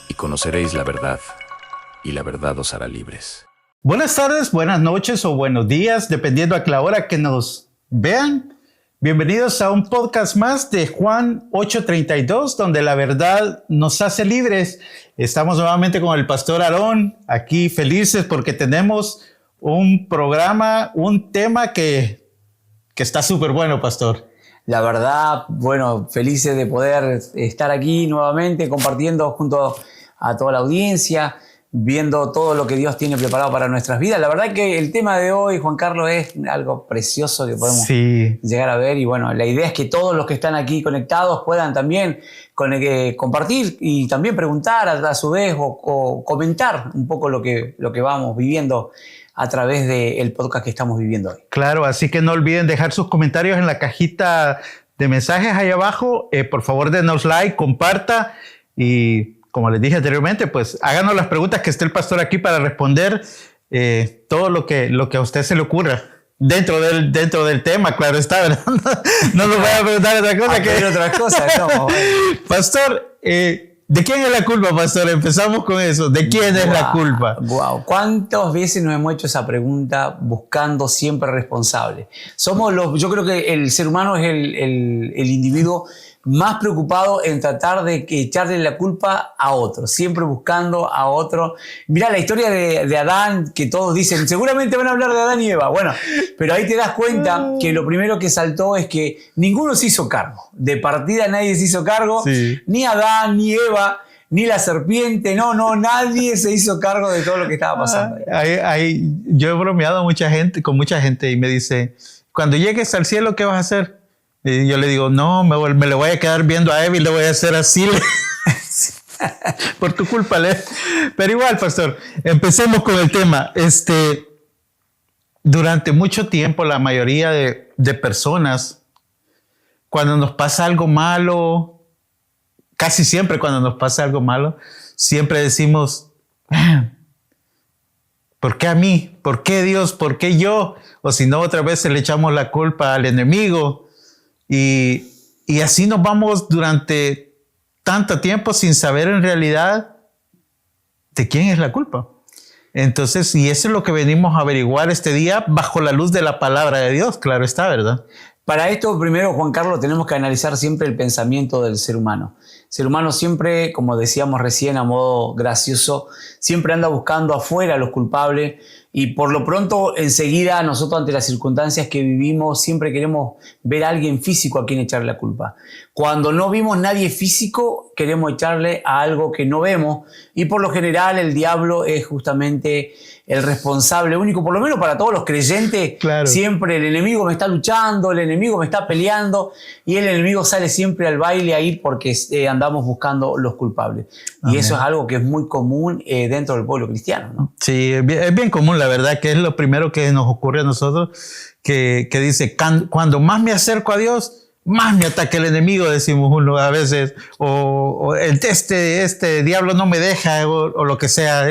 Y conoceréis la verdad, y la verdad os hará libres. Buenas tardes, buenas noches o buenos días, dependiendo a la hora que nos vean. Bienvenidos a un podcast más de Juan 8:32, donde la verdad nos hace libres. Estamos nuevamente con el pastor Aarón, aquí felices porque tenemos un programa, un tema que está súper bueno, pastor. La verdad, bueno, felices de poder estar aquí nuevamente compartiendo junto a toda la audiencia, viendo todo lo que Dios tiene preparado para nuestras vidas. La verdad que el tema de hoy, Juan Carlos, es algo precioso que podemos llegar a ver. Y bueno, la idea es que todos los que están aquí conectados puedan también compartir y también preguntar a su vez o comentar un poco lo que vamos viviendo a través del podcast que estamos viviendo hoy. Claro, así que no olviden dejar sus comentarios en la cajita de mensajes ahí abajo. Por favor, denos like, comparta y, como les dije anteriormente, pues háganos las preguntas que esté el pastor aquí para responder todo lo que a usted se le ocurra. Dentro del tema, claro está, ¿verdad? No nos voy a preguntar otra cosa. Otras cosas, no. Pastor, ¿de quién es la culpa, pastor? Empezamos con eso. ¿De quién es la culpa? Wow. ¿Cuántas veces nos hemos hecho esa pregunta buscando siempre responsables? Yo creo que el ser humano es el individuo más preocupado en tratar de echarle la culpa a otro, siempre buscando a otro. Mirá la historia de Adán, que todos dicen, seguramente van a hablar de Adán y Eva. Bueno, pero ahí te das cuenta que lo primero que saltó es que ninguno se hizo cargo. De partida nadie se hizo cargo, sí. Ni Adán, ni Eva, ni la serpiente, no, nadie se hizo cargo de todo lo que estaba pasando. Yo he bromeado con mucha gente y me dice, cuando llegues al cielo, ¿qué vas a hacer? Y yo le digo, no, me le voy a quedar viendo a Eva y le voy a hacer así. Por tu culpa, Pero igual, pastor, empecemos con el tema. Durante mucho tiempo, la mayoría de personas, cuando nos pasa algo malo, casi siempre cuando nos pasa algo malo, siempre decimos, ¿por qué a mí? ¿Por qué Dios? ¿Por qué yo? O si no, otra vez le echamos la culpa al enemigo. Y así nos vamos durante tanto tiempo sin saber en realidad de quién es la culpa. Entonces, y eso es lo que venimos a averiguar este día bajo la luz de la palabra de Dios, claro está, ¿verdad? Para esto, primero, Juan Carlos, tenemos que analizar siempre el pensamiento del ser humano. El ser humano siempre, como decíamos recién a modo gracioso, siempre anda buscando afuera a los culpables y por lo pronto, enseguida, nosotros ante las circunstancias que vivimos, siempre queremos ver a alguien físico a quien echarle la culpa. Cuando no vimos nadie físico, queremos echarle a algo que no vemos y por lo general el diablo es justamente el responsable único, por lo menos para todos los creyentes. Claro. Siempre el enemigo me está luchando, el enemigo me está peleando y el enemigo sale siempre al baile ahí porque andamos buscando los culpables. Amén. Y eso es algo que es muy común dentro del pueblo cristiano, ¿no? Sí, es bien común, la verdad, que es lo primero que nos ocurre a nosotros, que dice, cuando más me acerco a Dios, más me ataca el enemigo, decimos uno a veces, o este diablo no me deja, o lo que sea.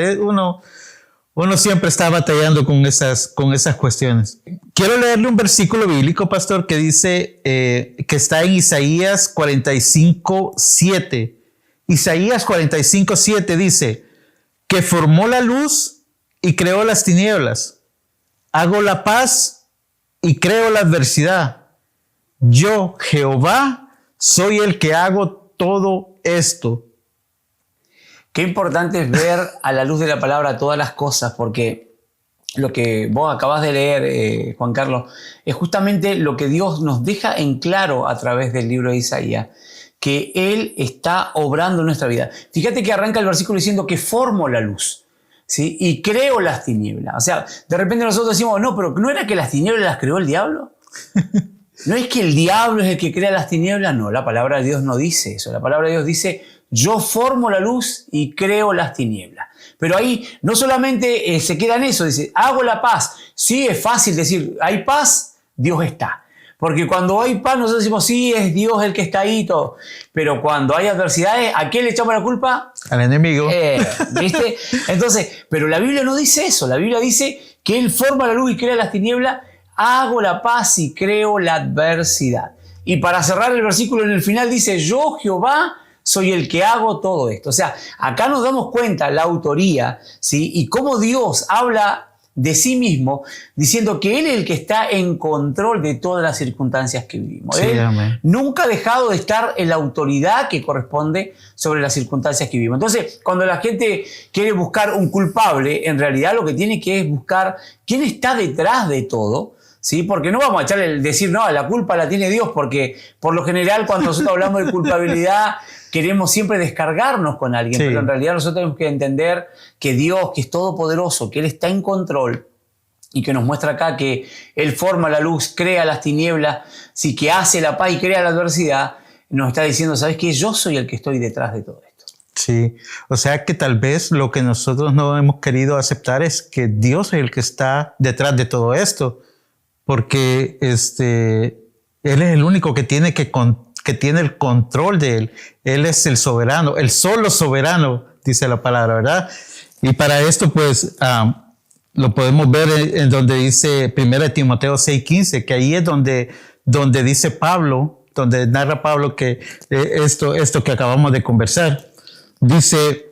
Uno siempre está batallando con esas cuestiones. Quiero leerle un versículo bíblico, pastor, que dice, que está en Isaías 45:7. Isaías 45:7 dice, que formó la luz y creó las tinieblas. Hago la paz y creo la adversidad. Yo, Jehová, soy el que hago todo esto. Qué importante es ver a la luz de la palabra todas las cosas, porque lo que vos acabas de leer, Juan Carlos, es justamente lo que Dios nos deja en claro a través del libro de Isaías, que Él está obrando en nuestra vida. Fíjate que arranca el versículo diciendo que formo la luz, ¿sí? Y creo las tinieblas. O sea, de repente nosotros decimos, no, pero ¿no era que las tinieblas las creó el diablo? ¿No es que el diablo es el que crea las tinieblas? No, la palabra de Dios no dice eso. La palabra de Dios dice, yo formo la luz y creo las tinieblas. Pero ahí no solamente se queda en eso, dice, hago la paz. Sí, es fácil decir, hay paz, Dios está. Porque cuando hay paz nosotros decimos, sí, es Dios el que está ahí y todo. Pero cuando hay adversidades, ¿a quién le echamos la culpa? Al enemigo. ¿Viste? Entonces, pero la Biblia no dice eso. La Biblia dice que Él forma la luz y crea las tinieblas. Hago la paz y creo la adversidad. Y para cerrar el versículo en el final dice, yo Jehová soy el que hago todo esto. O sea, acá nos damos cuenta la autoría, ¿sí? Y cómo Dios habla de sí mismo, diciendo que Él es el que está en control de todas las circunstancias que vivimos. Sí, Él amén. nunca ha dejado de estar en la autoridad que corresponde sobre las circunstancias que vivimos. Entonces, cuando la gente quiere buscar un culpable, en realidad lo que tiene que es buscar quién está detrás de todo, ¿sí? Porque no vamos a echarle decir, no, la culpa la tiene Dios, porque por lo general cuando nosotros hablamos de culpabilidad queremos siempre descargarnos con alguien, Sí. pero en realidad nosotros tenemos que entender que Dios, que es todopoderoso, que Él está en control y que nos muestra acá que Él forma la luz, crea las tinieblas, sí, que hace la paz y crea la adversidad, nos está diciendo, ¿sabes qué? Yo soy el que estoy detrás de todo esto. Sí, o sea que tal vez lo que nosotros no hemos querido aceptar es que Dios es el que está detrás de todo esto, porque Él es el único que tiene el control de Él. Él es el soberano, el solo soberano, dice la palabra, ¿verdad? Y para esto, pues, lo podemos ver en donde dice 1 Timoteo 6:15, que ahí es donde dice Pablo, donde narra Pablo que esto que acabamos de conversar. Dice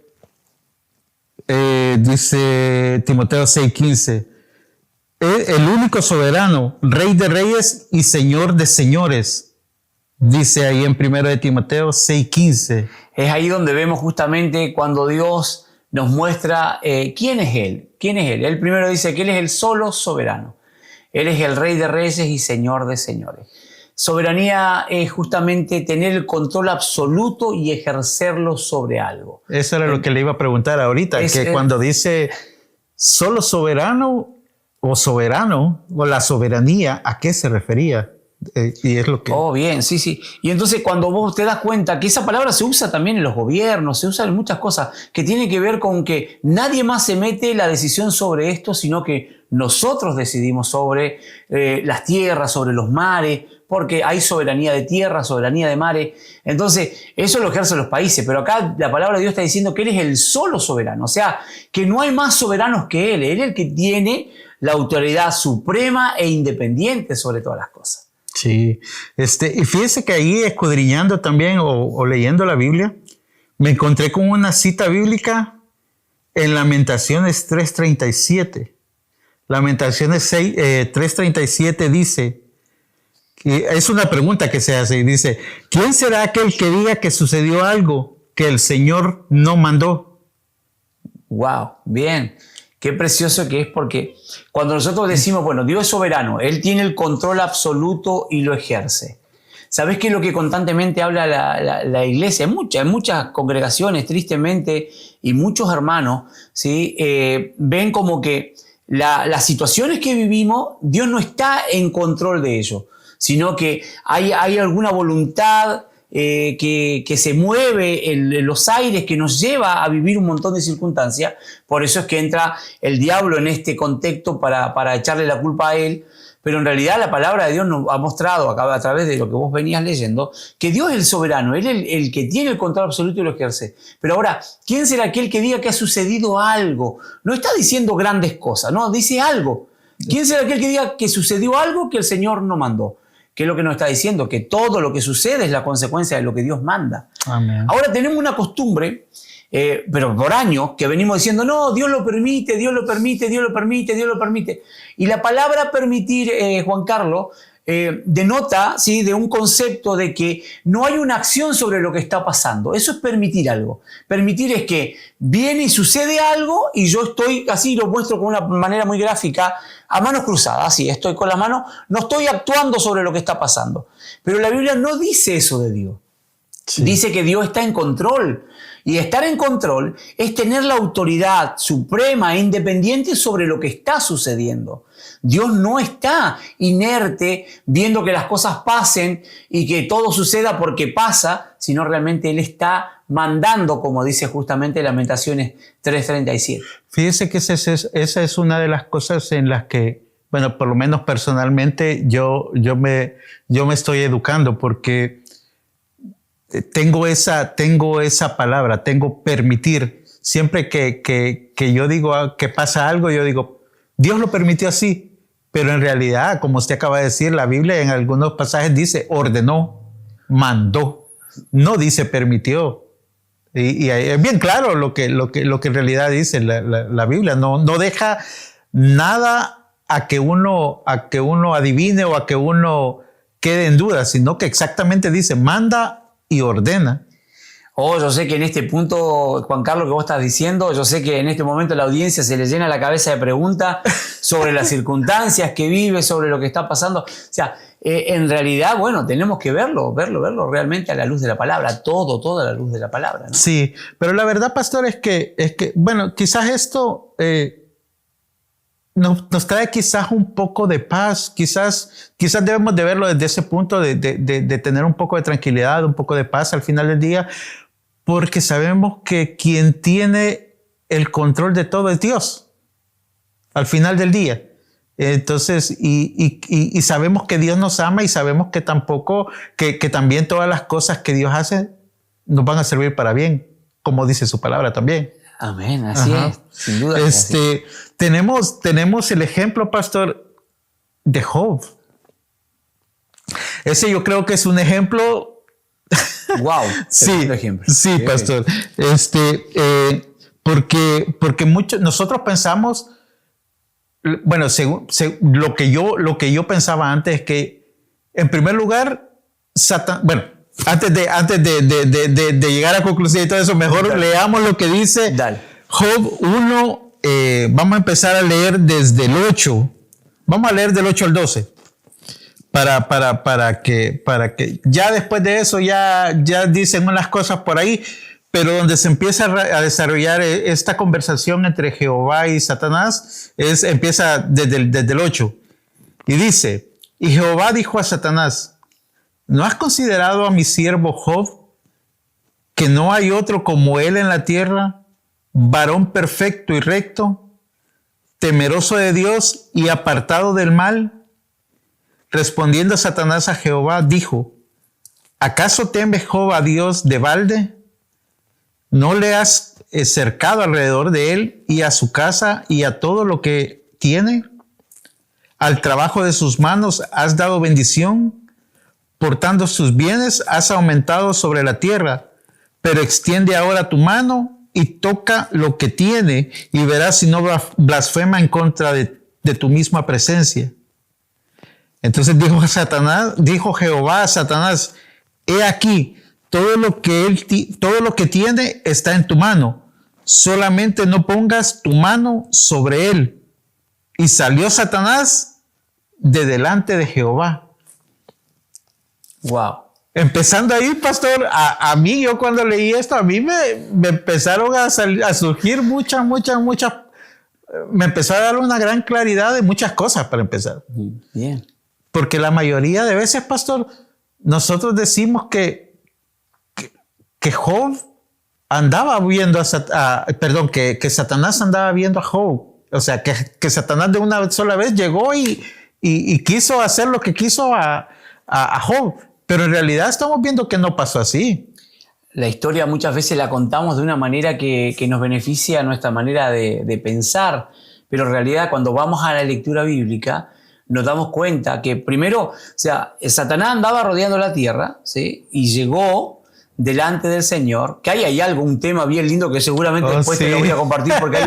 Timoteo 6:15, el único soberano, Rey de reyes y Señor de señores. Dice ahí en 1 Timoteo 6:15. Es ahí donde vemos justamente cuando Dios nos muestra quién es Él. ¿Quién es Él? Él primero dice que Él es el solo soberano. Él es el Rey de reyes y Señor de señores. Soberanía es justamente tener el control absoluto y ejercerlo sobre algo. Eso era lo que le iba a preguntar ahorita, cuando dice solo soberano o la soberanía, ¿a qué se refería? Y es lo que... Oh, bien, sí, sí. Y entonces cuando vos te das cuenta que esa palabra se usa también en los gobiernos, se usa en muchas cosas, que tiene que ver con que nadie más se mete la decisión sobre esto, sino que nosotros decidimos sobre las tierras, sobre los mares, porque hay soberanía de tierra, soberanía de mares. Entonces, eso lo ejercen los países, pero acá la palabra de Dios está diciendo que Él es el solo soberano, o sea, que no hay más soberanos que Él. Él es el que tiene la autoridad suprema e independiente sobre todas las cosas. Sí, y fíjese que ahí escudriñando también o leyendo la Biblia, me encontré con una cita bíblica en Lamentaciones 3:37. Lamentaciones 3:37 dice, es una pregunta que se hace y dice, ¿quién será aquel que diga que sucedió algo que el Señor no mandó? Wow, bien. Qué precioso que es, porque cuando nosotros decimos, bueno, Dios es soberano, Él tiene el control absoluto y lo ejerce. ¿Sabés qué es lo que constantemente habla la iglesia? En muchas congregaciones, tristemente, y muchos hermanos, ¿sí? Ven como que las situaciones que vivimos, Dios no está en control de ello, sino que hay alguna voluntad que se mueve en los aires, que nos lleva a vivir un montón de circunstancias. Por eso es que entra el diablo en este contexto para echarle la culpa a él. Pero en realidad la palabra de Dios nos ha mostrado acá a través de lo que vos venías leyendo, que Dios es el soberano, Él es el que tiene el control absoluto y lo ejerce. Pero ahora, ¿quién será aquel que diga que ha sucedido algo? No está diciendo grandes cosas, no, dice algo. ¿Quién será aquel que diga que sucedió algo que el Señor no mandó? ¿Qué es lo que nos está diciendo? Que todo lo que sucede es la consecuencia de lo que Dios manda. Amén. Ahora tenemos una costumbre, pero por años, que venimos diciendo, no, Dios lo permite, Dios lo permite, Dios lo permite, Dios lo permite. Y la palabra permitir, Juan Carlos, denota, ¿sí?, de un concepto de que no hay una acción sobre lo que está pasando. Eso es permitir algo. Permitir es que viene y sucede algo y yo estoy, así lo muestro con una manera muy gráfica, a manos cruzadas, así, estoy con las manos, no estoy actuando sobre lo que está pasando. Pero la Biblia no dice eso de Dios. Sí. Dice que Dios está en control. Y estar en control es tener la autoridad suprema e independiente sobre lo que está sucediendo. Dios no está inerte viendo que las cosas pasen y que todo suceda porque pasa, sino realmente Él está mandando, como dice justamente Lamentaciones 3:37. Fíjese que esa es una de las cosas en las que, bueno, por lo menos personalmente yo me estoy educando, porque tengo esa palabra, tengo permitir. Siempre que yo digo que pasa algo, yo digo, Dios lo permitió así. Pero en realidad, como usted acaba de decir, la Biblia en algunos pasajes dice ordenó, mandó, no dice permitió. Y es bien claro lo que en realidad dice la Biblia. No deja nada a que uno adivine o a que uno quede en duda, sino que exactamente dice manda y ordena. Yo sé que en este punto, Juan Carlos, que vos estás diciendo, yo sé que en este momento la audiencia se le llena la cabeza de preguntas sobre las circunstancias que vive, sobre lo que está pasando. O sea, en realidad, bueno, tenemos que verlo realmente a la luz de la palabra, toda la luz de la palabra, ¿no? Sí, pero la verdad, pastor, es que bueno, quizás esto nos trae quizás un poco de paz, quizás debemos de verlo desde ese punto de tener un poco de tranquilidad, un poco de paz al final del día, porque sabemos que quien tiene el control de todo es Dios, al final del día. Entonces, y sabemos que Dios nos ama y sabemos que que también todas las cosas que Dios hace nos van a servir para bien, como dice su palabra también. Amén, así es, sin duda. Tenemos el ejemplo, pastor, de Job. Ese yo creo que es un ejemplo. Wow, sí, ejemplo. Sí, pastor. Porque nosotros pensamos, bueno, según lo que yo pensaba antes es que, en primer lugar, antes de llegar a conclusión y todo eso, mejor leamos lo que dice Job 1. Vamos a empezar a leer desde el 8. Vamos a leer del 8 al 12. Para que ya después de eso ya dicen unas cosas por ahí, pero donde se empieza a desarrollar esta conversación entre Jehová y Satanás empieza desde el 8. Y dice, y Jehová dijo a Satanás, ¿no has considerado a mi siervo Job, que no hay otro como él en la tierra, varón perfecto y recto, temeroso de Dios y apartado del mal? Respondiendo Satanás a Jehová, dijo, ¿acaso teme Job a Dios de balde? ¿No le has cercado alrededor de él y a su casa y a todo lo que tiene? Al trabajo de sus manos has dado bendición, portando sus bienes has aumentado sobre la tierra, pero extiende ahora tu mano y toca lo que tiene y verás si no blasfema en contra de tu misma presencia. Entonces dijo Jehová a Satanás, he aquí, todo lo que tiene está en tu mano, solamente no pongas tu mano sobre él. Y salió Satanás de delante de Jehová. Wow. Empezando ahí, pastor, a mí, yo cuando leí esto, a mí me empezaron a surgir muchas, me empezó a dar una gran claridad de muchas cosas para empezar. Bien. Porque la mayoría de veces, pastor, nosotros decimos que Job andaba viendo que Satanás andaba viendo a Job. O sea, que Satanás de una sola vez llegó y quiso hacer lo que quiso a Job. Pero en realidad estamos viendo que no pasó así. La historia muchas veces la contamos de una manera que nos beneficia a nuestra manera de pensar. Pero en realidad cuando vamos a la lectura bíblica, nos damos cuenta que primero, o sea, Satanás andaba rodeando la tierra, ¿sí? Y llegó delante del Señor, que hay algo, un tema bien lindo que seguramente después te lo voy a compartir porque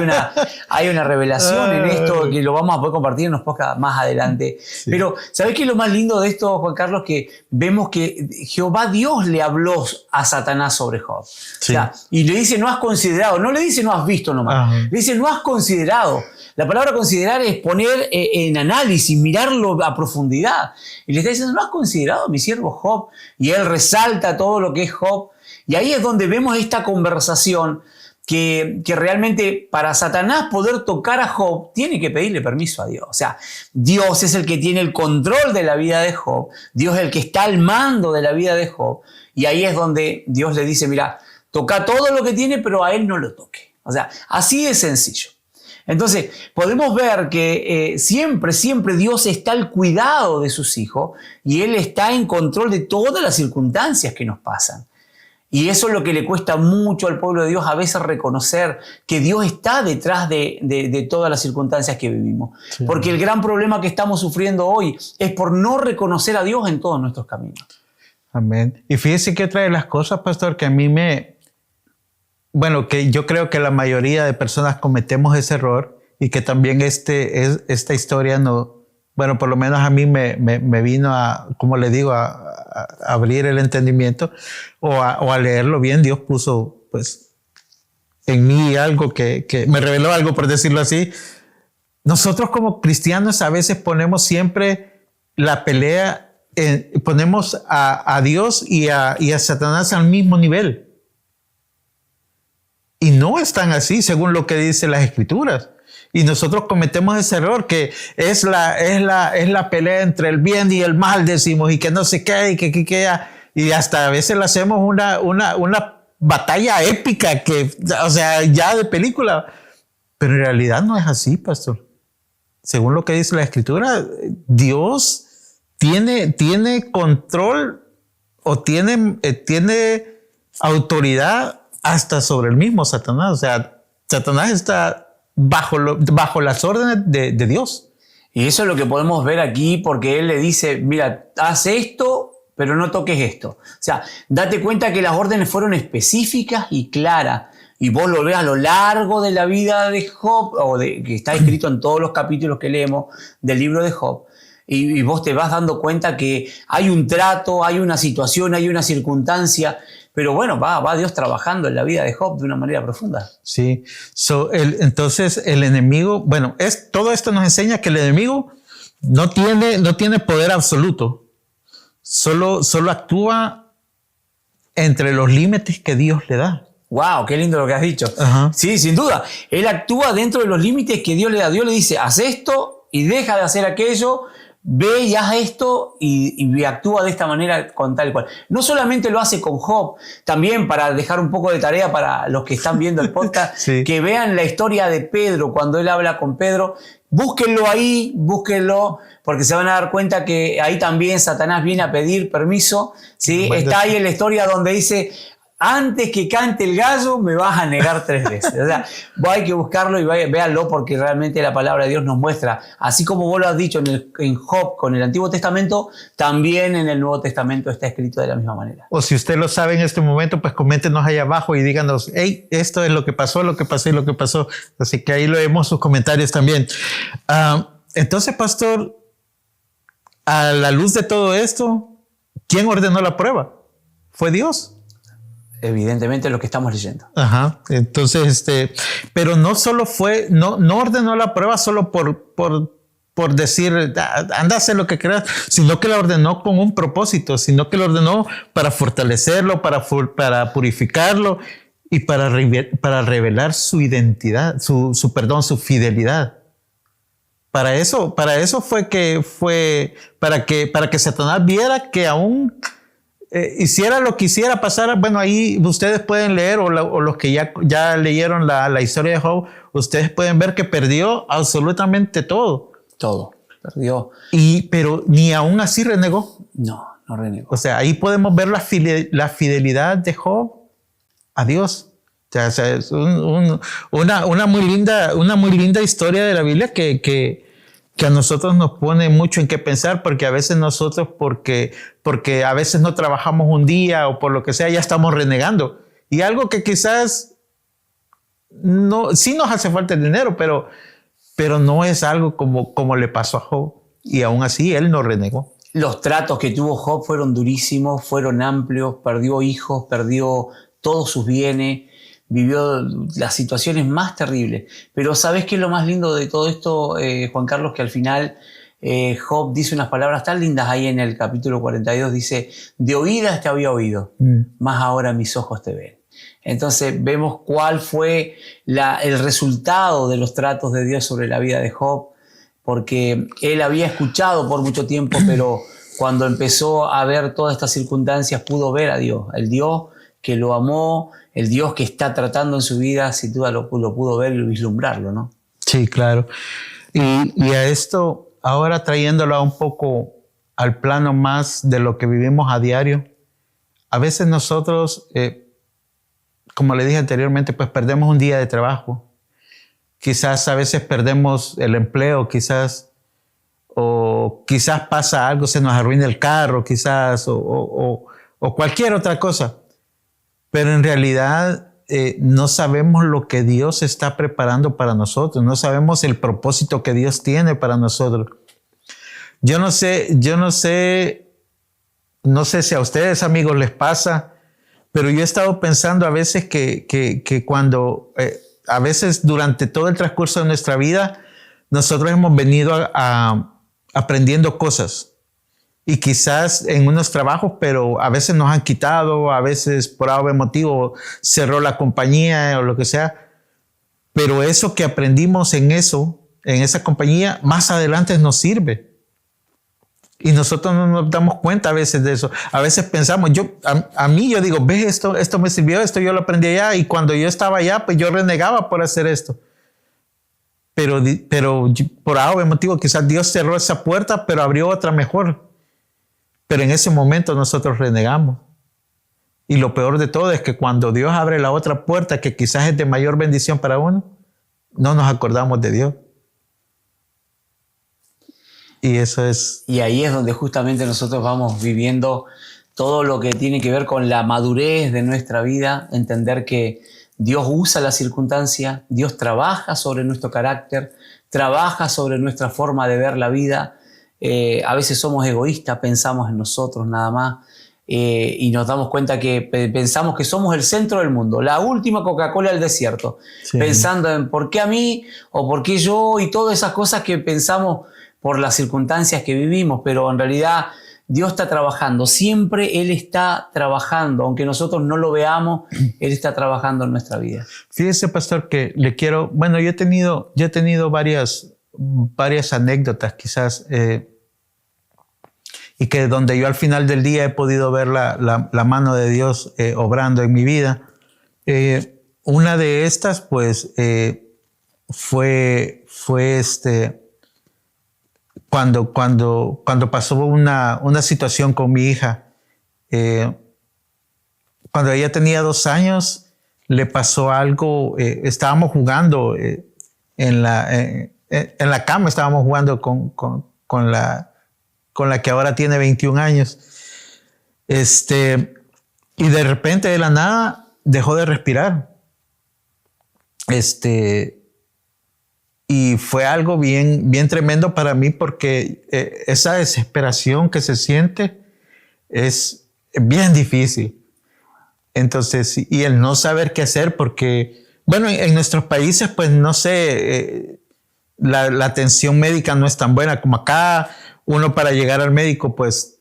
hay una revelación en esto que lo vamos a poder compartir en unos podcasts más adelante. Sí. Pero, ¿sabés qué es lo más lindo de esto, Juan Carlos? Que vemos que Jehová Dios le habló a Satanás sobre Job. Sí. O sea, y le dice, no has considerado, no le dice, no has visto nomás, le dice, no has considerado. La palabra considerar es poner en análisis, mirarlo a profundidad. Y le está diciendo, ¿no has considerado a mi siervo Job? Y él resalta todo lo que es Job. Y ahí es donde vemos esta conversación que realmente para Satanás poder tocar a Job tiene que pedirle permiso a Dios. O sea, Dios es el que tiene el control de la vida de Job. Dios es el que está al mando de la vida de Job. Y ahí es donde Dios le dice, mira, toca todo lo que tiene, pero a él no lo toque. O sea, así de sencillo. Entonces, podemos ver que siempre Dios está al cuidado de sus hijos y Él está en control de todas las circunstancias que nos pasan. Y eso es lo que le cuesta mucho al pueblo de Dios a veces reconocer que Dios está detrás de todas las circunstancias que vivimos. Sí. Porque el gran problema que estamos sufriendo hoy es por no reconocer a Dios en todos nuestros caminos. Amén. Y fíjese que otra de las cosas, pastor, que a mí que yo creo que la mayoría de personas cometemos ese error y que también esta historia por lo menos a mí me vino a, como le digo, a abrir el entendimiento o a leerlo bien. Dios puso, pues, en mí algo que me reveló algo, por decirlo así. Nosotros como cristianos a veces ponemos siempre la pelea, ponemos a Dios y a Satanás al mismo nivel. Y no están así, según lo que dicen las Escrituras. Y nosotros cometemos ese error que es la pelea entre el bien y el mal, decimos, y que no sé qué, y hasta a veces le hacemos una batalla épica ya de película. Pero en realidad no es así, pastor. Según lo que dice la Escritura, Dios tiene control o tiene autoridad hasta sobre el mismo Satanás. O sea, Satanás está bajo las órdenes de Dios. Y eso es lo que podemos ver aquí, porque él le dice, mira, haz esto, pero no toques esto. O sea, date cuenta que las órdenes fueron específicas y claras. Y vos lo ves a lo largo de la vida de Job, que está escrito en todos los capítulos que leemos del libro de Job. Y vos te vas dando cuenta que hay un trato, hay una situación, hay una circunstancia. Pero bueno, va Dios trabajando en la vida de Job de una manera profunda. Sí. Entonces el enemigo, todo esto nos enseña que el enemigo no tiene poder absoluto. Solo actúa entre los límites que Dios le da. ¡Wow! ¡Qué lindo lo que has dicho! Uh-huh. Sí, sin duda. Él actúa dentro de los límites que Dios le da. Dios le dice, haz esto y deja de hacer aquello. Ve y haz esto y actúa de esta manera con tal cual. No solamente lo hace con Job, también para dejar un poco de tarea para los que están viendo el podcast, sí. Que vean la historia de Pedro cuando él habla con Pedro. Búsquenlo ahí, búsquenlo, porque se van a dar cuenta que ahí también Satanás viene a pedir permiso. ¿Sí? Está ahí en la historia donde dice, antes que cante el gallo me vas a negar 3 veces. O sea, hay que buscarlo y véanlo, porque realmente la palabra de Dios nos muestra, así como vos lo has dicho en Job con el Antiguo Testamento, también en el Nuevo Testamento está escrito de la misma manera. O si usted lo sabe en este momento, pues coméntenos ahí abajo y díganos, hey, esto es lo que pasó y lo que pasó. Así que ahí leemos sus comentarios también. Entonces, pastor, a la luz de todo esto, ¿quién ordenó la prueba? ¿Fue Dios? Evidentemente lo que estamos leyendo. Ajá. Entonces, pero no solo no ordenó la prueba solo por decir, anda a hacer lo que quieras, sino que la ordenó con un propósito, sino que la ordenó para fortalecerlo, para purificarlo y para revelar su identidad, su fidelidad. Para eso fue para que Satanás viera que aún hiciera lo que hiciera pasar. Bueno, ahí ustedes pueden leer, o los que ya leyeron la historia de Job, ustedes pueden ver que perdió absolutamente todo. Todo, perdió. Pero ni aún así renegó. No renegó. O sea, ahí podemos ver la fidelidad de Job a Dios. O sea, es una muy linda historia de la Biblia que a nosotros nos pone mucho en qué pensar, porque a veces nosotros, porque a veces no trabajamos un día o por lo que sea, ya estamos renegando. Y algo que quizás sí nos hace falta el dinero, pero no es algo como le pasó a Job. Y aún así él no renegó. Los tratos que tuvo Job fueron durísimos, fueron amplios, perdió hijos, perdió todos sus bienes, vivió las situaciones más terribles. Pero ¿sabes qué es lo más lindo de todo esto, Juan Carlos? Que al final Job dice unas palabras tan lindas ahí en el capítulo 42, dice, de oídas te había oído, mas ahora mis ojos te ven. Entonces vemos cuál fue el resultado de los tratos de Dios sobre la vida de Job, porque él había escuchado por mucho tiempo, pero cuando empezó a ver todas estas circunstancias pudo ver a Dios, el Dios que lo amó, el Dios que está tratando en su vida, sin duda lo pudo ver y vislumbrarlo, ¿no? Sí, claro. Y a esto, ahora trayéndolo un poco al plano más de lo que vivimos a diario, a veces nosotros como le dije anteriormente, pues perdemos un día de trabajo. Quizás a veces perdemos el empleo, quizás pasa algo, se nos arruina el carro, quizás, o cualquier otra cosa. Pero en realidad no sabemos lo que Dios está preparando para nosotros, no sabemos el propósito que Dios tiene para nosotros. Yo no sé si a ustedes, amigos, les pasa, pero yo he estado pensando a veces que cuando, a veces durante todo el transcurso de nuestra vida, nosotros hemos venido aprendiendo cosas. Y quizás en unos trabajos, pero a veces nos han quitado, a veces por algún motivo cerró la compañía o lo que sea. Pero eso que aprendimos en esa compañía, más adelante nos sirve. Y nosotros no nos damos cuenta a veces de eso. A veces pensamos, a mí yo digo, ve, esto me sirvió, esto yo lo aprendí allá. Y cuando yo estaba allá, pues yo renegaba por hacer esto. Pero por algún motivo, quizás Dios cerró esa puerta, pero abrió otra mejor. Pero en ese momento nosotros renegamos. Y lo peor de todo es que cuando Dios abre la otra puerta, que quizás es de mayor bendición para uno, no nos acordamos de Dios. Y eso es... Y ahí es donde justamente nosotros vamos viviendo todo lo que tiene que ver con la madurez de nuestra vida, entender que Dios usa la circunstancia, Dios trabaja sobre nuestro carácter, trabaja sobre nuestra forma de ver la vida. A veces somos egoístas, pensamos en nosotros nada más y nos damos cuenta que pensamos que somos el centro del mundo, la última Coca-Cola del desierto, sí. Pensando en por qué a mí o por qué yo y todas esas cosas que pensamos por las circunstancias que vivimos, pero en realidad Dios está trabajando, siempre Él está trabajando, aunque nosotros no lo veamos, Él está trabajando en nuestra vida. Fíjese, pastor, que yo he tenido varias anécdotas quizás, y que donde yo al final del día he podido ver la mano de Dios obrando en mi vida. Una de estas pues fue cuando pasó una situación con mi hija. Cuando ella tenía 2 años le pasó algo. Estábamos jugando en la cama, estábamos jugando con la que ahora tiene 21 años. Y de repente, de la nada, dejó de respirar. Y fue algo bien, bien tremendo para mí, porque esa desesperación que se siente es bien difícil. Entonces, y el no saber qué hacer, porque, bueno, en nuestros países, pues no sé, la atención médica no es tan buena como acá. Uno para llegar al médico, pues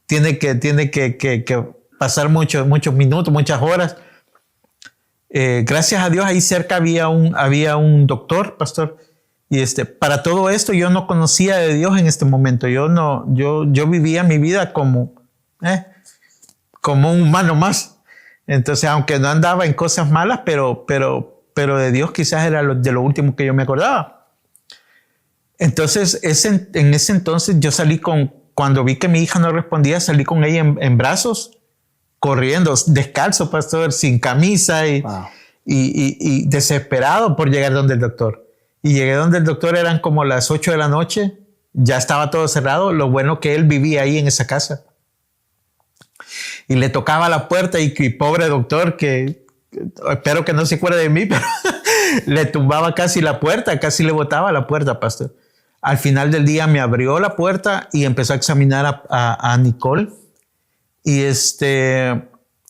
tiene que pasar muchos minutos, muchas horas. Gracias a Dios ahí cerca había un doctor, pastor. Y para todo esto yo no conocía de Dios en este momento. Yo vivía mi vida como un humano más. Entonces, aunque no andaba en cosas malas, pero de Dios quizás era de lo último que yo me acordaba. Entonces, en ese entonces yo cuando vi que mi hija no respondía, salí con ella en brazos, corriendo, descalzo, pastor, sin camisa y desesperado por llegar donde el doctor. Y llegué donde el doctor, eran como las 8 de la noche, ya estaba todo cerrado. Lo bueno que él vivía ahí en esa casa. Y le tocaba la puerta y pobre doctor, que espero que no se acuerde de mí, pero le tumbaba casi la puerta, casi le botaba la puerta, pastor. Al final del día me abrió la puerta y empezó a examinar a Nicole. Y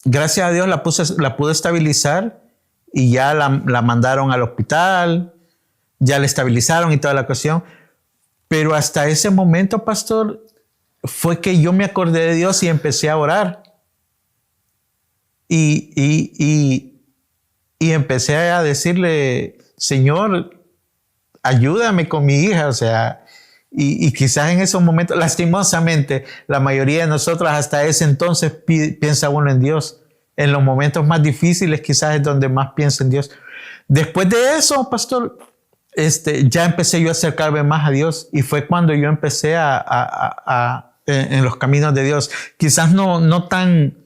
gracias a Dios la pude estabilizar y ya la mandaron al hospital, ya la estabilizaron y toda la cuestión. Pero hasta ese momento, pastor, fue que yo me acordé de Dios y empecé a orar. Y empecé a decirle, Señor, ayúdame con mi hija, o sea, y quizás en esos momentos, lastimosamente, la mayoría de nosotros hasta ese entonces piensa uno en Dios. En los momentos más difíciles quizás es donde más piensa en Dios. Después de eso, pastor, ya empecé yo a acercarme más a Dios, y fue cuando yo empecé en los caminos de Dios. Quizás no tan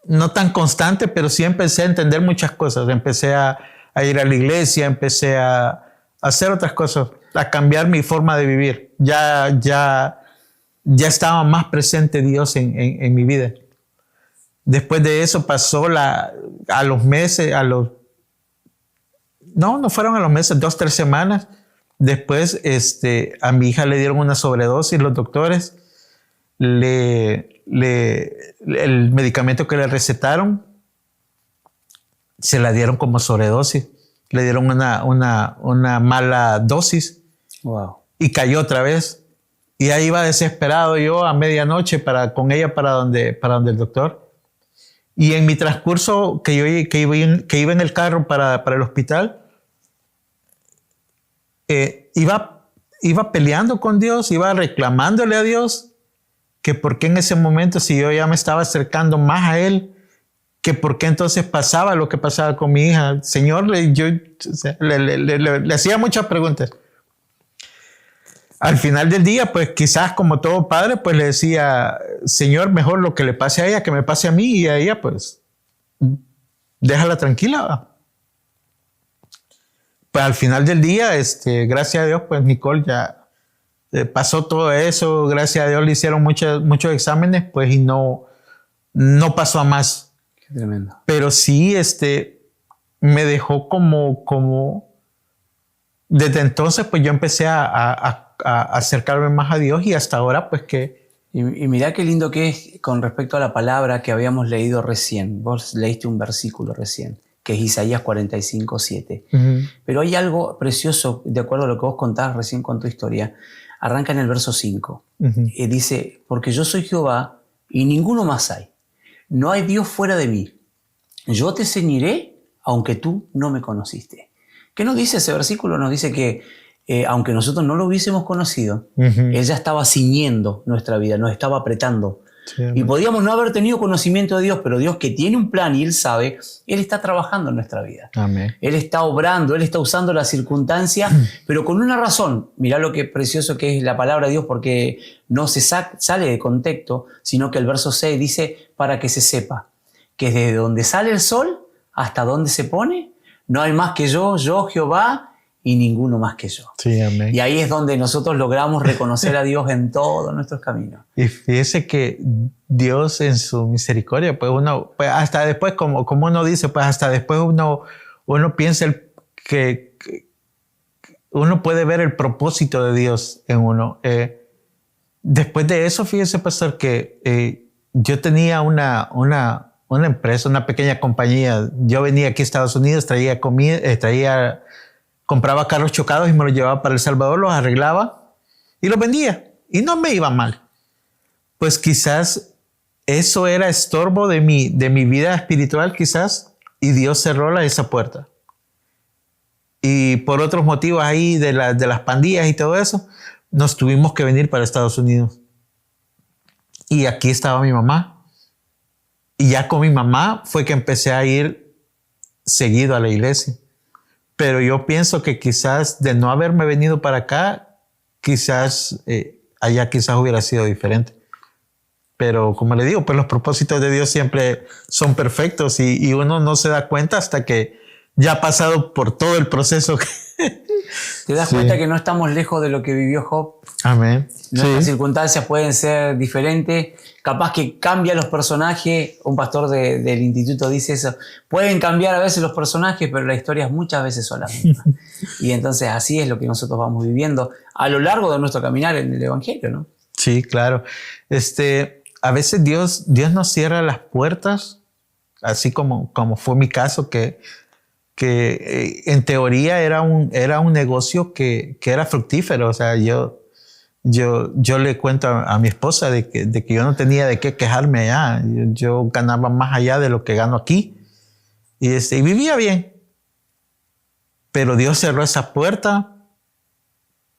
no tan constante, pero sí empecé a entender muchas cosas. Empecé a ir a la iglesia, empecé a hacer otras cosas, a cambiar mi forma de vivir. Ya estaba más presente Dios en mi vida. Después de eso pasó a los meses, no fueron a los meses, 2, 3 semanas. Después a mi hija le dieron una sobredosis los doctores. El medicamento que le recetaron se la dieron como sobredosis. Le dieron una mala dosis. Wow. Y cayó otra vez. Y ahí iba desesperado yo a medianoche con ella para donde el doctor. Y en mi transcurso que iba en el carro para el hospital, iba peleando con Dios, iba reclamándole a Dios que por qué en ese momento, si yo ya me estaba acercando más a Él, que por qué entonces pasaba lo que pasaba con mi hija. Señor, yo le hacía muchas preguntas. Al final del día, pues quizás como todo padre, pues le decía, Señor, mejor lo que le pase a ella que me pase a mí, y a ella, pues, déjala tranquila, ¿va? Pues al final del día, gracias a Dios, pues Nicole ya pasó todo eso. Gracias a Dios le hicieron muchos exámenes, pues, y no pasó a más. Qué tremendo. Pero sí, me dejó como desde entonces, pues yo empecé a acercarme más a Dios, y hasta ahora, pues que... Y mirá qué lindo que es con respecto a la palabra que habíamos leído recién. Vos leíste un versículo recién, que es Isaías 45:7. Uh-huh. Pero hay algo precioso, de acuerdo a lo que vos contás recién con tu historia. Arranca en el verso 5. Uh-huh. Dice, porque yo soy Jehová y ninguno más hay. No hay Dios fuera de mí. Yo te ceñiré, aunque tú no me conociste. ¿Qué nos dice ese versículo? Nos dice que aunque nosotros no lo hubiésemos conocido, uh-huh, Él ya estaba ciñendo nuestra vida, nos estaba apretando. Sí, y podíamos no haber tenido conocimiento de Dios, pero Dios, que tiene un plan y Él sabe, Él está trabajando en nuestra vida. Amén. Él está obrando, Él está usando las circunstancias, pero con una razón. Mirá lo que precioso que es la palabra de Dios, porque no se sale de contexto, sino que el verso 6 dice, para que se sepa que desde donde sale el sol hasta donde se pone, no hay más que yo Jehová, y ninguno más que yo. Sí, amén. Y ahí es donde nosotros logramos reconocer a Dios en todos nuestros caminos. Y fíjese que Dios en su misericordia, pues pues hasta después, como uno dice, pues hasta después uno piensa que uno puede ver el propósito de Dios en uno. Después de eso, fíjese, pastor, que yo tenía una empresa, una pequeña compañía. Yo venía aquí a Estados Unidos, traía comida, compraba carros chocados y me los llevaba para El Salvador, los arreglaba y los vendía. Y no me iba mal. Pues quizás eso era estorbo de mi vida espiritual, quizás, y Dios cerró esa puerta. Y por otros motivos ahí de las pandillas y todo eso, nos tuvimos que venir para Estados Unidos. Y aquí estaba mi mamá. Y ya con mi mamá fue que empecé a ir seguido a la iglesia. Pero yo pienso que quizás de no haberme venido para acá, quizás allá quizás hubiera sido diferente. Pero como le digo, pues los propósitos de Dios siempre son perfectos, y uno no se da cuenta hasta que ya ha pasado por todo el proceso. ¿Te das cuenta que no estamos lejos de lo que vivió Job? Amén. Nuestras circunstancias pueden ser diferentes. Capaz que cambian los personajes. Un pastor del instituto dice eso. Pueden cambiar a veces los personajes, pero las historias muchas veces son las mismas. Y entonces así es lo que nosotros vamos viviendo a lo largo de nuestro caminar en el Evangelio, ¿no? Sí, claro. A veces Dios nos cierra las puertas, así como fue mi caso, que en teoría era un negocio que era fructífero. O sea, yo le cuento a mi esposa de que yo no tenía de qué quejarme allá. Yo ganaba más allá de lo que gano aquí. Y vivía bien. Pero Dios cerró esa puerta,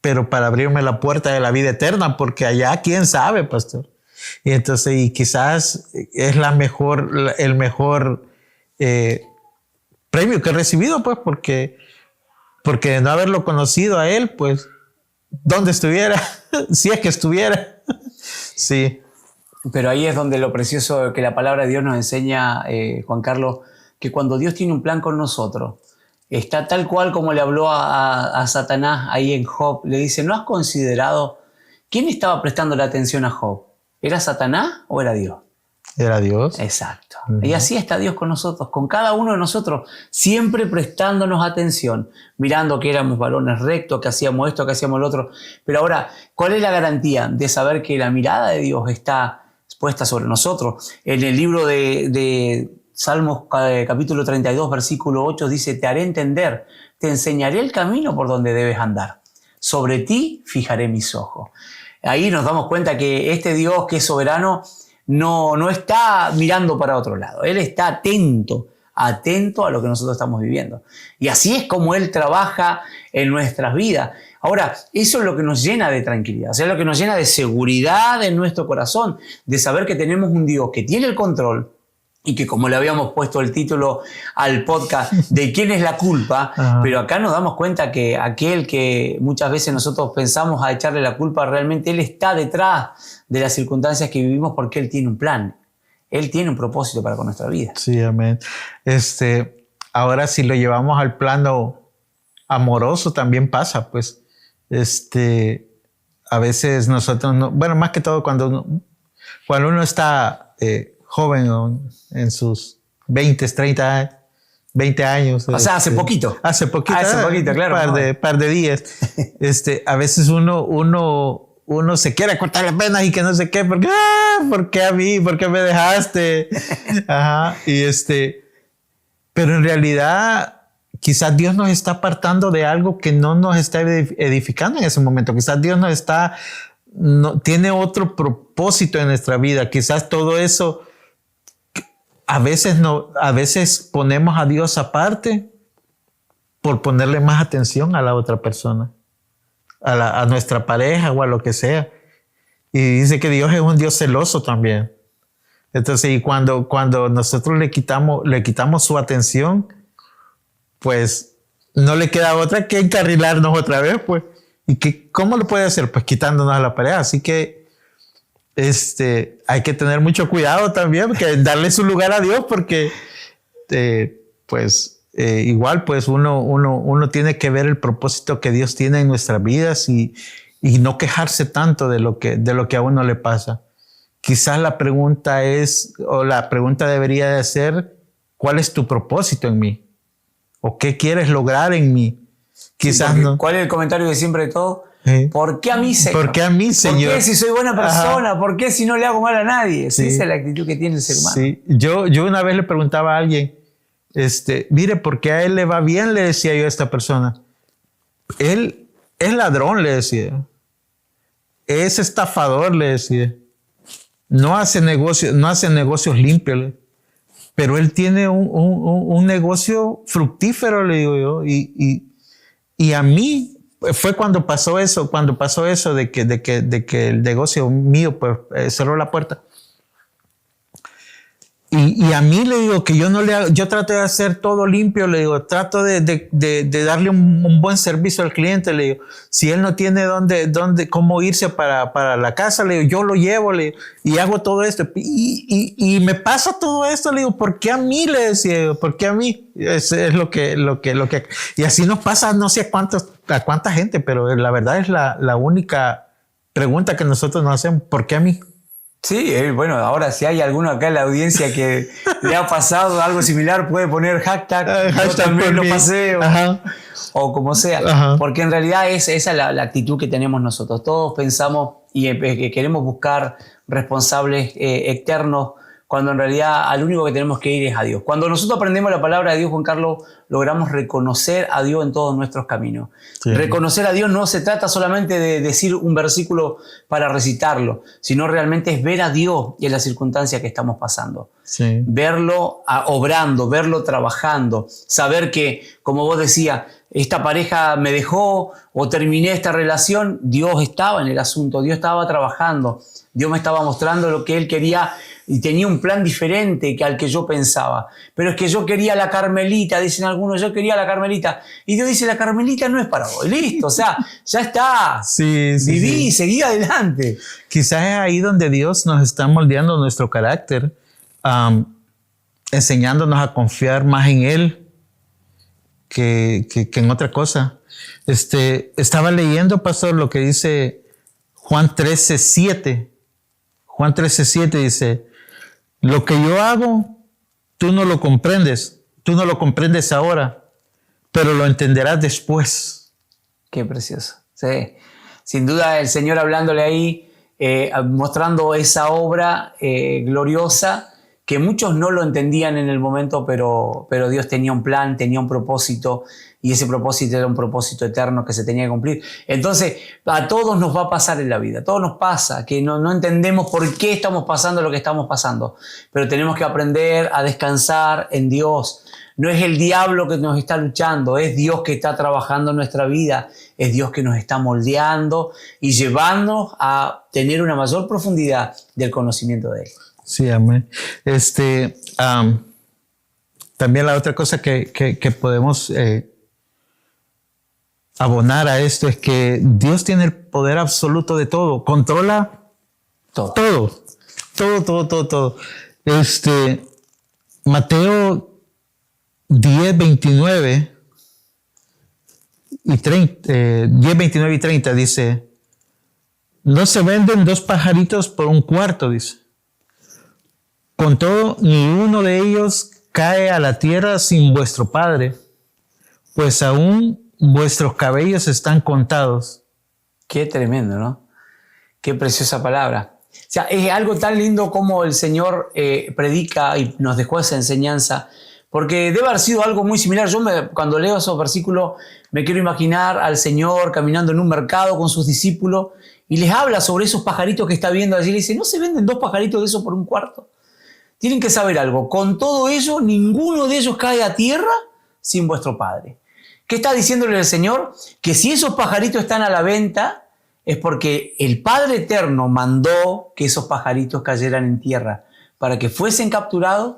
pero para abrirme la puerta de la vida eterna, porque allá, quién sabe, pastor. Y entonces, y quizás es el mejor premio que he recibido, pues, porque de no haberlo conocido a Él, pues, ¿dónde estuviera? Si es que estuviera. Sí. Pero ahí es donde lo precioso que la palabra de Dios nos enseña, Juan Carlos, que cuando Dios tiene un plan con nosotros, está tal cual como le habló a Satanás ahí en Job. Le dice, ¿no has considerado quién estaba prestando la atención a Job? ¿Era Satanás o era Dios? Era Dios. Exacto. Y así está Dios con nosotros, con cada uno de nosotros, siempre prestándonos atención, mirando que éramos varones rectos, que hacíamos esto, que hacíamos lo otro. Pero ahora, ¿cuál es la garantía de saber que la mirada de Dios está puesta sobre nosotros? En el libro de Salmos capítulo 32, versículo 8 dice, te haré entender, te enseñaré el camino por donde debes andar. Sobre ti fijaré mis ojos. Ahí nos damos cuenta que este Dios que es soberano no está mirando para otro lado. Él está atento a lo que nosotros estamos viviendo. Y así es como Él trabaja en nuestras vidas. Ahora, eso es lo que nos llena de tranquilidad, o sea, lo que nos llena de seguridad en nuestro corazón, de saber que tenemos un Dios que tiene el control y que, como le habíamos puesto el título al podcast de quién es la culpa, pero acá nos damos cuenta que aquel que muchas veces nosotros pensamos a echarle la culpa, realmente Él está detrás de las circunstancias que vivimos porque Él tiene un plan. Él tiene un propósito para con nuestra vida. Sí, amén. Ahora si lo llevamos al plano amoroso también pasa, pues, a veces nosotros, bueno, más que todo cuando uno está joven, ¿no? En sus 20, 30, 20 años. O sea, hace poquito. Hace poquito, claro. Par de días. A veces uno se quiere cortar las venas y que no sé qué, porque, ¿por qué a mí? ¿Por qué me dejaste? Ajá. Pero en realidad, quizás Dios nos está apartando de algo que no nos está edificando en ese momento. Quizás Dios tiene otro propósito en nuestra vida. Quizás todo eso, a veces ponemos a Dios aparte por ponerle más atención a la otra persona, a nuestra pareja o a lo que sea. Y dice que Dios es un Dios celoso también. Entonces, y cuando nosotros le quitamos su atención, pues no le queda otra que encarrilarnos otra vez, pues. ¿Y cómo lo puede hacer? Pues quitándonos a la pareja. Así que hay que tener mucho cuidado también, que darle su lugar a Dios, porque igual pues uno tiene que ver el propósito que Dios tiene en nuestras vidas y no quejarse tanto de lo que a uno le pasa. Quizás la pregunta debería de ser, ¿cuál es tu propósito en mí? ¿O qué quieres lograr en mí? Quizás sí, no. ¿Cuál es el comentario de siempre de todo? ¿Por qué a mí, Señor? ¿Por qué a mí, Señor? ¿Por qué si soy buena persona? Ajá. ¿Por qué si no le hago mal a nadie? Sí. Esa es la actitud que tiene el ser humano. Sí. Yo una vez le preguntaba a alguien, mire, ¿por qué a él le va bien? Le decía yo a esta persona. Él es ladrón, le decía. Es estafador, le decía. No hace negocios limpios. Pero él tiene un negocio fructífero, le digo yo. Y a mí fue cuando pasó eso de que el negocio mío pues cerró la puerta. Y a mí le digo que yo trato de hacer todo limpio, le digo, trato de darle un buen servicio al cliente, le digo, si él no tiene cómo irse para la casa, le digo, yo lo llevo, le digo, y hago todo esto, y me pasa todo esto, le digo, ¿por qué a mí? Le decía, ¿por qué a mí? Es lo que, y así nos pasa, no sé a cuánta gente, pero la verdad es la única pregunta que nosotros nos hacemos, ¿por qué a mí? Sí, bueno, ahora si hay alguno acá en la audiencia que le ha pasado algo similar, puede poner hashtag yo también lo pasé, o como sea. Ajá. Porque en realidad esa es la actitud que tenemos nosotros. Todos pensamos y que queremos buscar responsables externos, cuando en realidad al único que tenemos que ir es a Dios. Cuando nosotros aprendemos la palabra de Dios, Juan Carlos, logramos reconocer a Dios en todos nuestros caminos. Sí. Reconocer a Dios no se trata solamente de decir un versículo para recitarlo, sino realmente es ver a Dios en las circunstancias que estamos pasando. Sí. Verlo obrando, verlo trabajando, saber que, como vos decías, esta pareja me dejó o terminé esta relación, Dios estaba en el asunto, Dios estaba trabajando, Dios me estaba mostrando lo que Él quería y tenía un plan diferente que al que yo pensaba. Pero es que yo quería la Carmelita, dicen algunos, yo quería la Carmelita. Y Dios dice, la Carmelita no es para vos, listo, o sea, ya está. Sí, sí, Viví, sí. seguí adelante. Quizás es ahí donde Dios nos está moldeando nuestro carácter, enseñándonos a confiar más en Él que en otra cosa. Estaba leyendo, pastor, lo que dice Juan 13:7. Juan 13:7 dice, lo que yo hago, tú no lo comprendes ahora, pero lo entenderás después. Qué precioso. Sí. Sin duda el Señor hablándole ahí, mostrando esa obra gloriosa que muchos no lo entendían en el momento, pero Dios tenía un plan, tenía un propósito, y ese propósito era un propósito eterno que se tenía que cumplir. Entonces, a todos nos va a pasar en la vida, a todos nos pasa, que no entendemos por qué estamos pasando lo que estamos pasando, pero tenemos que aprender a descansar en Dios. No es el diablo que nos está luchando, es Dios que está trabajando en nuestra vida, es Dios que nos está moldeando y llevándonos a tener una mayor profundidad del conocimiento de Él. Sí, amén. También la otra cosa que podemos abonar a esto es que Dios tiene el poder absoluto de todo, controla todo. Mateo 10:29 y 30 dice, no se venden 2 pajaritos por un cuarto, dice. Con todo, ni uno de ellos cae a la tierra sin vuestro Padre, pues aún vuestros cabellos están contados. Qué tremendo, ¿no? Qué preciosa palabra. O sea, es algo tan lindo como el Señor predica y nos dejó esa enseñanza, porque debe haber sido algo muy similar. Cuando leo esos versículos me quiero imaginar al Señor caminando en un mercado con sus discípulos y les habla sobre esos pajaritos que está viendo allí. Le dice, ¿no se venden 2 pajaritos de esos por un cuarto? Tienen que saber algo. Con todo ello, ninguno de ellos cae a tierra sin vuestro Padre. ¿Qué está diciéndole el Señor? Que si esos pajaritos están a la venta, es porque el Padre Eterno mandó que esos pajaritos cayeran en tierra para que fuesen capturados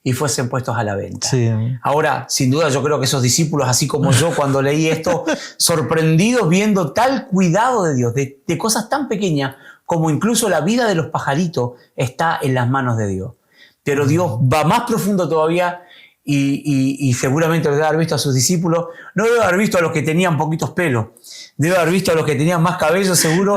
y fuesen puestos a la venta. Sí. Ahora, sin duda, yo creo que esos discípulos, así como yo, cuando leí esto, sorprendidos viendo tal cuidado de Dios, de cosas tan pequeñas, como incluso la vida de los pajaritos está en las manos de Dios. Pero Dios va más profundo todavía y seguramente debe haber visto a sus discípulos. No debe haber visto a los que tenían poquitos pelos. Debe haber visto a los que tenían más cabello, seguro.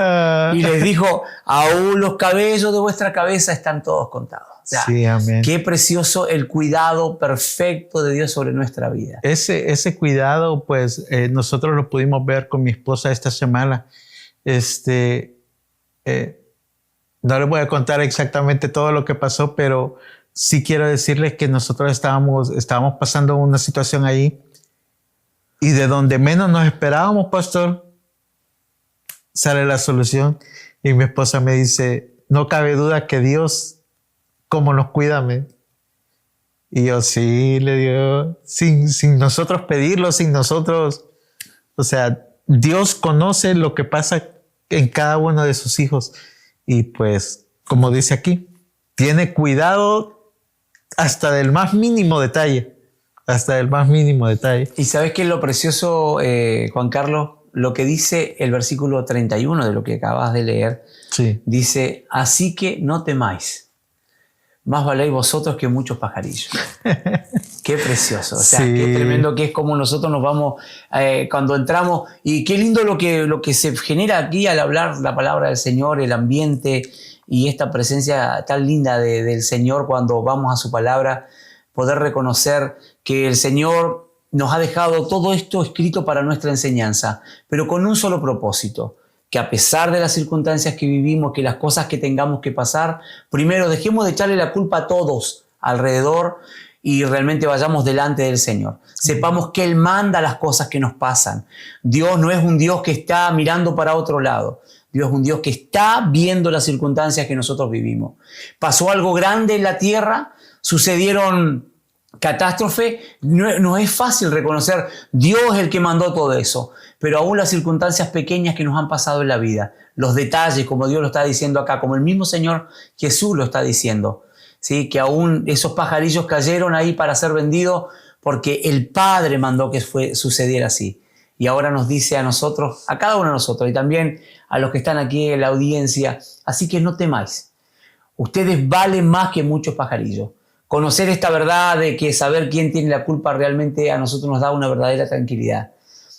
Y les dijo, aún los cabellos de vuestra cabeza están todos contados. O sea, sí, amén. Qué precioso el cuidado perfecto de Dios sobre nuestra vida. Ese cuidado, pues, nosotros lo pudimos ver con mi esposa esta semana. No les voy a contar exactamente todo lo que pasó, pero sí quiero decirles que nosotros estábamos pasando una situación ahí y de donde menos nos esperábamos, pastor, sale la solución. Y mi esposa me dice, no cabe duda que Dios, cómo nos cuida, y yo sí, le digo, sin nosotros pedirlo, sin nosotros, o sea, Dios conoce lo que pasa en cada uno de sus hijos. Y pues, como dice aquí, tiene cuidado hasta del más mínimo detalle. Hasta del más mínimo detalle. ¿Y sabes qué es lo precioso, Juan Carlos? Lo que dice el versículo 31 de lo que acabas de leer. Sí. Dice, así que no temáis. Más valéis vosotros que muchos pajarillos. Qué precioso. O sea, sí. Qué tremendo que es como nosotros nos vamos cuando entramos. Y qué lindo lo que se genera aquí al hablar la palabra del Señor, el ambiente y esta presencia tan linda del Señor cuando vamos a su palabra. Poder reconocer que el Señor nos ha dejado todo esto escrito para nuestra enseñanza, pero con un solo propósito. Que a pesar de las circunstancias que vivimos, que las cosas que tengamos que pasar, primero dejemos de echarle la culpa a todos alrededor y realmente vayamos delante del Señor. Sepamos que Él manda las cosas que nos pasan. Dios no es un Dios que está mirando para otro lado. Dios es un Dios que está viendo las circunstancias que nosotros vivimos. Pasó algo grande en la tierra, sucedieron catástrofe, no es fácil reconocer Dios es el que mandó todo eso, pero aún las circunstancias pequeñas que nos han pasado en la vida, los detalles, como Dios lo está diciendo acá, como el mismo Señor Jesús lo está diciendo, ¿sí? Que aún esos pajarillos cayeron ahí para ser vendidos porque el Padre mandó que sucediera así. Y ahora nos dice a nosotros, a cada uno de nosotros y también a los que están aquí en la audiencia, así que no temáis. Ustedes valen más que muchos pajarillos. Conocer esta verdad de que saber quién tiene la culpa realmente a nosotros nos da una verdadera tranquilidad.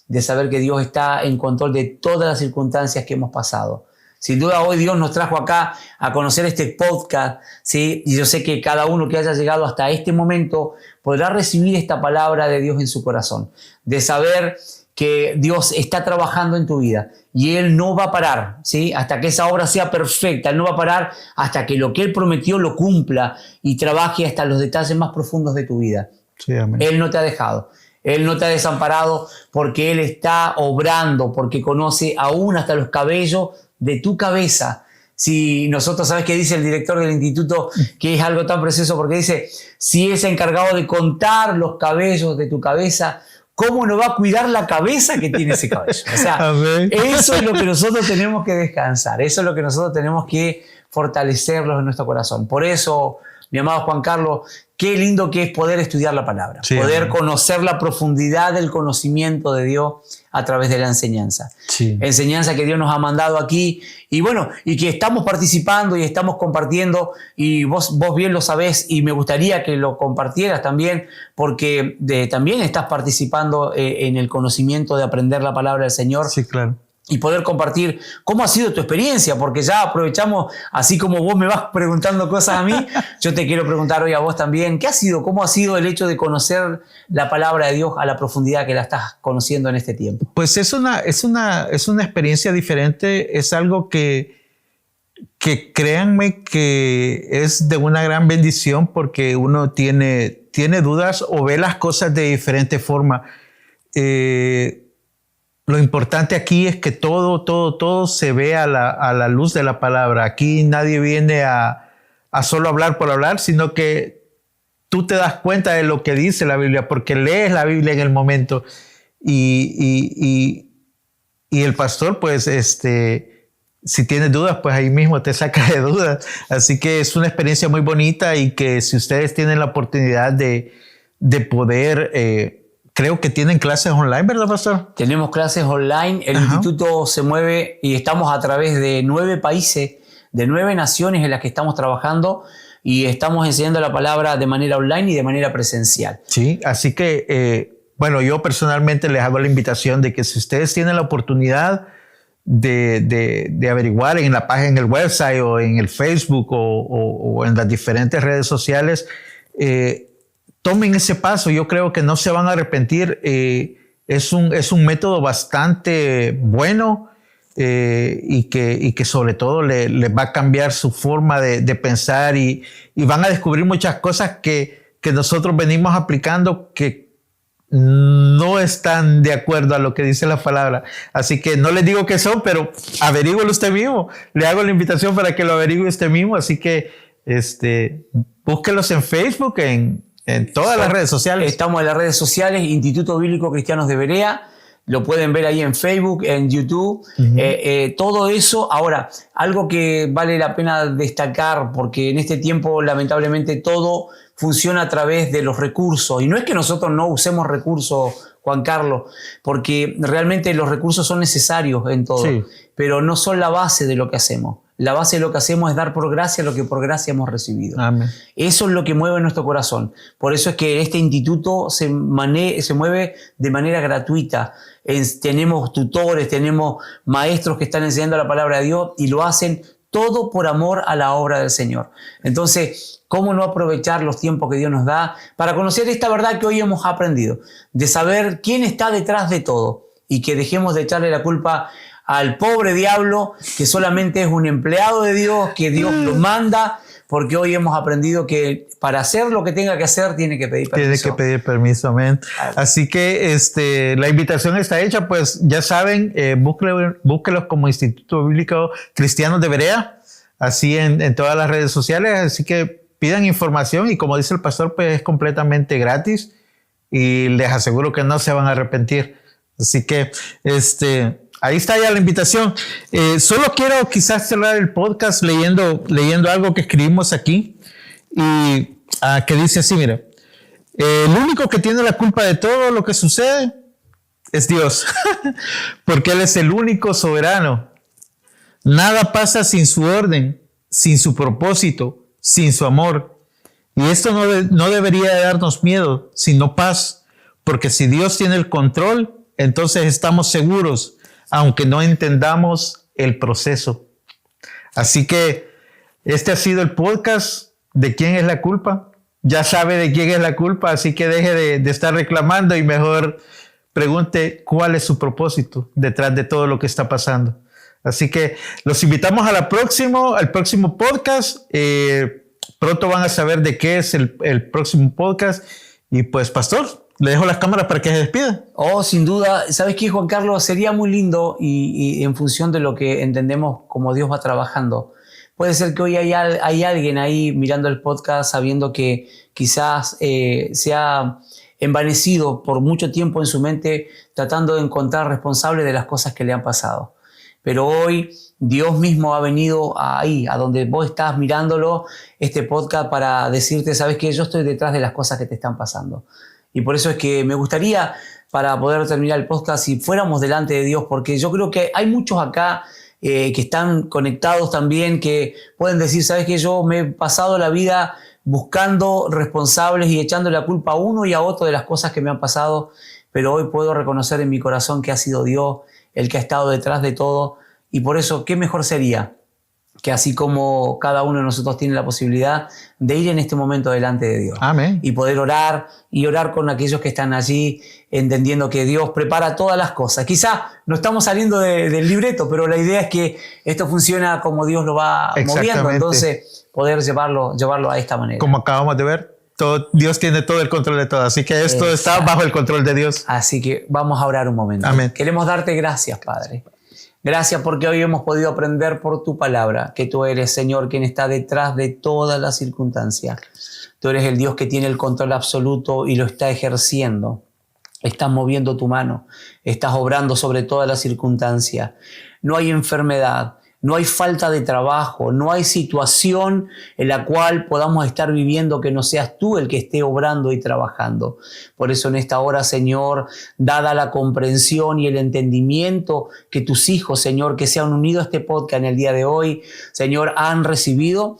De saber que Dios está en control de todas las circunstancias que hemos pasado. Sin duda hoy Dios nos trajo acá a conocer este podcast, ¿sí? Y yo sé que cada uno que haya llegado hasta este momento podrá recibir esta palabra de Dios en su corazón. De saber que Dios está trabajando en tu vida y Él no va a parar, ¿sí? Hasta que esa obra sea perfecta. Él no va a parar hasta que lo que Él prometió lo cumpla y trabaje hasta los detalles más profundos de tu vida. Sí, amén. Él no te ha dejado. Él no te ha desamparado porque Él está obrando, porque conoce aún hasta los cabellos de tu cabeza. Si nosotros, ¿sabes qué dice el director del instituto? Que es algo tan precioso porque dice, si es encargado de contar los cabellos de tu cabeza, ¿cómo no va a cuidar la cabeza que tiene ese cabello? O sea, eso es lo que nosotros tenemos que descansar, eso es lo que nosotros tenemos que fortalecerlos en nuestro corazón. Por eso, mi amado Juan Carlos, qué lindo que es poder estudiar la palabra, sí, poder conocer la profundidad del conocimiento de Dios a través de la enseñanza. Sí. Enseñanza que Dios nos ha mandado aquí y bueno, y que estamos participando y estamos compartiendo y vos bien lo sabés y me gustaría que lo compartieras también porque también estás participando en el conocimiento de aprender la palabra del Señor. Sí, claro. Y poder compartir cómo ha sido tu experiencia, porque ya aprovechamos, así como vos me vas preguntando cosas a mí, yo te quiero preguntar hoy a vos también, ¿cómo ha sido el hecho de conocer la palabra de Dios a la profundidad que la estás conociendo en este tiempo? Pues es una experiencia diferente, es algo que créanme que es de una gran bendición porque uno tiene dudas o ve las cosas de diferente forma. Lo importante aquí es que todo se ve a la luz de la palabra. Aquí nadie viene a solo hablar por hablar, sino que tú te das cuenta de lo que dice la Biblia, porque lees la Biblia en el momento. Y el pastor, pues, si tienes dudas, pues ahí mismo te saca de dudas. Así que es una experiencia muy bonita y que si ustedes tienen la oportunidad de poder... creo que tienen clases online, ¿verdad, pastor? Tenemos clases online. El instituto se mueve y estamos a través de 9 países, de 9 naciones en las que estamos trabajando y estamos enseñando la palabra de manera online y de manera presencial. Sí, así que, bueno, yo personalmente les hago la invitación de que si ustedes tienen la oportunidad de averiguar en la página, en el website o en el Facebook o en las diferentes redes sociales, tomen ese paso. Yo creo que no se van a arrepentir. Es un método bastante bueno y que sobre todo les va a cambiar su forma de pensar y van a descubrir muchas cosas que nosotros venimos aplicando que no están de acuerdo a lo que dice la palabra. Así que no les digo qué son, pero averígüelo usted mismo. Le hago la invitación para que lo averigüe usted mismo. Así que búsquelos en Facebook, en todas las redes sociales. Estamos en las redes sociales, Instituto Bíblico Cristianos de Berea. Lo pueden ver ahí en Facebook, en YouTube. Todo eso. Ahora, algo que vale la pena destacar, porque en este tiempo, lamentablemente, todo funciona a través de los recursos. Y no es que nosotros no usemos recursos, Juan Carlos, porque realmente los recursos son necesarios en todo, sí, pero no son la base de lo que hacemos. La base de lo que hacemos es dar por gracia lo que por gracia hemos recibido. Amén. Eso es lo que mueve nuestro corazón. Por eso es que este instituto se mueve de manera gratuita. Tenemos tutores, tenemos maestros que están enseñando la palabra de Dios y lo hacen todo por amor a la obra del Señor. Entonces, ¿cómo no aprovechar los tiempos que Dios nos da para conocer esta verdad que hoy hemos aprendido? De saber quién está detrás de todo y que dejemos de echarle la culpa al pobre diablo, que solamente es un empleado de Dios, que Dios lo manda, porque hoy hemos aprendido que para hacer lo que tenga que hacer tiene que pedir permiso. Tiene que pedir permiso, amén. Así que la invitación está hecha, pues ya saben, búsquelos como Instituto Bíblico Cristianos de Berea, así en todas las redes sociales, así que pidan información y como dice el pastor, pues es completamente gratis y les aseguro que no se van a arrepentir. Así que, ahí está ya la invitación. Solo quiero quizás cerrar el podcast leyendo algo que escribimos aquí. y que dice así, mira, el único que tiene la culpa de todo lo que sucede es Dios, porque Él es el único soberano. Nada pasa sin su orden, sin su propósito, sin su amor. Y esto no debería darnos miedo, sino paz, porque si Dios tiene el control, entonces estamos seguros, aunque no entendamos el proceso. Así que este ha sido el podcast de ¿Quién es la culpa? Ya sabe de quién es la culpa, así que deje de estar reclamando y mejor pregunte cuál es su propósito detrás de todo lo que está pasando. Así que los invitamos al próximo podcast. Pronto van a saber de qué es el próximo podcast. Y pues, pastor, le dejo las cámaras para que se despida. Oh, sin duda. ¿Sabes qué, Juan Carlos? Sería muy lindo y en función de lo que entendemos como Dios va trabajando. Puede ser que hoy hay alguien ahí mirando el podcast sabiendo que quizás se ha envanecido por mucho tiempo en su mente tratando de encontrar responsables de las cosas que le han pasado. Pero hoy Dios mismo ha venido ahí, a donde vos estás mirándolo, este podcast, para decirte, ¿sabes qué? Yo estoy detrás de las cosas que te están pasando. Y por eso es que me gustaría, para poder terminar el podcast, si fuéramos delante de Dios, porque yo creo que hay muchos acá que están conectados también, que pueden decir, ¿sabes qué? Yo me he pasado la vida buscando responsables y echando la culpa a uno y a otro de las cosas que me han pasado, pero hoy puedo reconocer en mi corazón que ha sido Dios el que ha estado detrás de todo, y por eso, ¿qué mejor sería que así como cada uno de nosotros tiene la posibilidad de ir en este momento delante de Dios? Amén. Y poder orar y orar con aquellos que están allí, entendiendo que Dios prepara todas las cosas. Quizá no estamos saliendo del libreto, pero la idea es que esto funciona como Dios lo va moviendo, entonces poder llevarlo a esta manera. Como acabamos de ver, Dios tiene todo el control de todo, así que esto está bajo el control de Dios. Así que vamos a orar un momento. Amén. Queremos darte gracias, Padre. Gracias porque hoy hemos podido aprender por tu palabra que tú eres, Señor, quien está detrás de todas las circunstancias. Tú eres el Dios que tiene el control absoluto y lo está ejerciendo. Estás moviendo tu mano, estás obrando sobre todas las circunstancias. No hay enfermedad, no hay falta de trabajo, no hay situación en la cual podamos estar viviendo que no seas tú el que esté obrando y trabajando. Por eso en esta hora, Señor, dada la comprensión y el entendimiento que tus hijos, Señor, que se han unido a este podcast en el día de hoy, Señor, han recibido,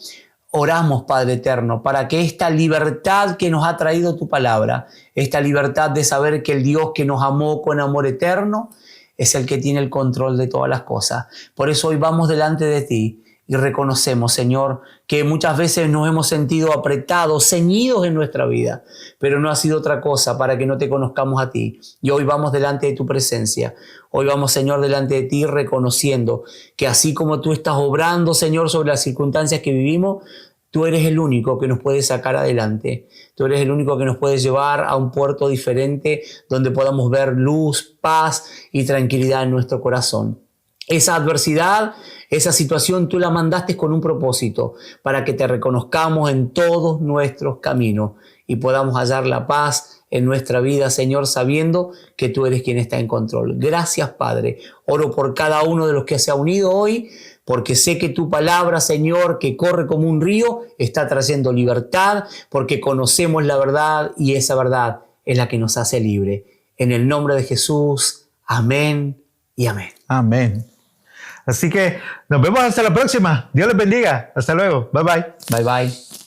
oramos, Padre eterno, para que esta libertad que nos ha traído tu palabra, esta libertad de saber que el Dios que nos amó con amor eterno, es el que tiene el control de todas las cosas. Por eso hoy vamos delante de ti y reconocemos, Señor, que muchas veces nos hemos sentido apretados, ceñidos en nuestra vida, pero no ha sido otra cosa para que no te conozcamos a ti. Y hoy vamos delante de tu presencia. Hoy vamos, Señor, delante de ti reconociendo que así como tú estás obrando, Señor, sobre las circunstancias que vivimos, tú eres el único que nos puede sacar adelante. Tú eres el único que nos puede llevar a un puerto diferente donde podamos ver luz, paz y tranquilidad en nuestro corazón. Esa adversidad, esa situación, tú la mandaste con un propósito para que te reconozcamos en todos nuestros caminos y podamos hallar la paz en nuestra vida, Señor, sabiendo que tú eres quien está en control. Gracias, Padre. Oro por cada uno de los que se ha unido hoy, porque sé que tu palabra, Señor, que corre como un río, está trayendo libertad, porque conocemos la verdad y esa verdad es la que nos hace libre. En el nombre de Jesús, amén y amén. Amén. Así que nos vemos hasta la próxima. Dios les bendiga. Hasta luego. Bye bye. Bye bye.